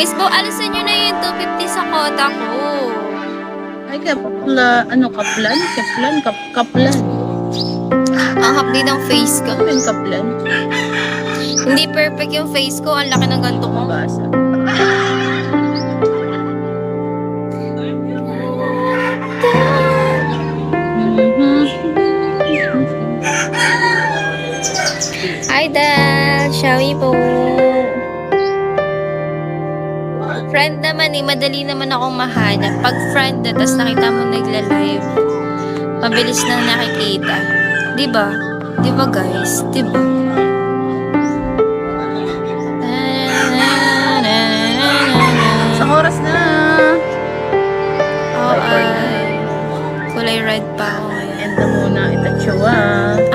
Guys, alisin nyo na yung 250 sa kota ko. Ay, kaplan? Kaplan. Ang hapdi ng face ko. Ano yung kaplan? Hindi perfect yung face ko. Ang laki ng ganito ko. Basa. Hi, Dad. Shawi po. Friend naman madali naman akong mahanap. Pag friend na, tas nakita mo nagla-live, mabilis na nakikita. Diba? Diba, guys? Diba? Sa oras na. Oo, kulay red pa ako ngayon. End na muna. Itatsyawa.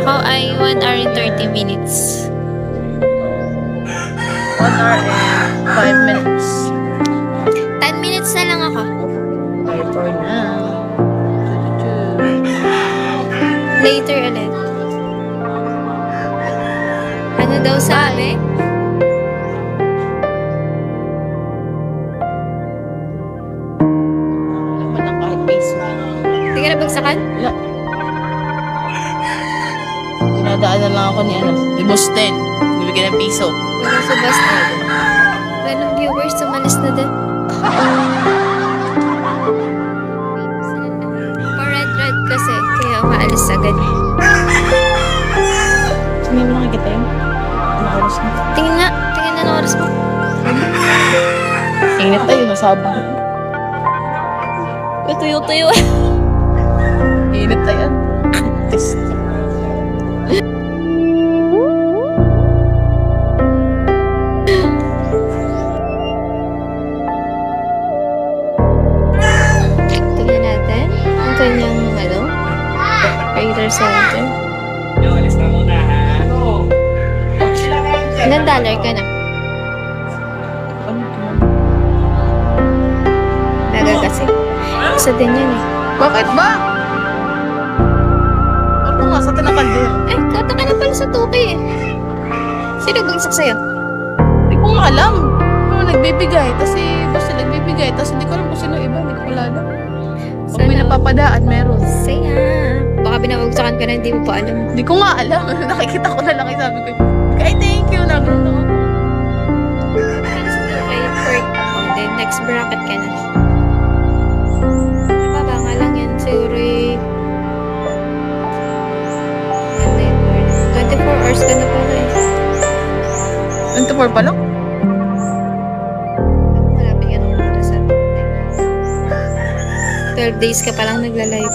Ako ay 1 hour and 30 minutes. 1 hour and 5 minutes. 10 minutes na lang ako. Okay for now. Later ulit. Ano daw sabi? Naman lang kahit Facebook. Hindi ka nabagsakan? Wala. Dinadaanan lang ako ni Boss 10. Bibigyan ng piso. Wala sa bus na din. Wala ng viewers, sumalis na din. Pa-red kasi, kaya umaalis agad. Hindi mo nakikita yun? Ano oras na? Tingin na ng oras mo. Init tayo, nasabang. Tuyo-tuyo. Init tayo. Test. Tingnan natin ang kanyang, radar center. Alis na muna, ha? Ilan dollar ka na? Naga kasi. Isa din yan eh. Bakit ba? Ano nga sa tinakaldero? Eh, kata ka na pala sa tuki eh. Sino bagsak sa'yo? Hindi ko nga alam. Ano nagbibigay, tapos si boss na nagbibigay, tapos hindi ko alam kung sino iba, hindi ko wala alam. Pag may napapadaan, meron. Saya. Baka binabagsakan ka na, hindi mo pa alam. Hindi ko nga alam. Nakikita ko na lang, sabi ko, ay thank you, nagano'n ako. Okay, perk. Oh, then next bracket ka na. Baba nga lang yan. Siguro eh. 24 hours ka na pala eh. 24 pa lang? Malapit ka na muna sa 12 days ka palang nagla-live.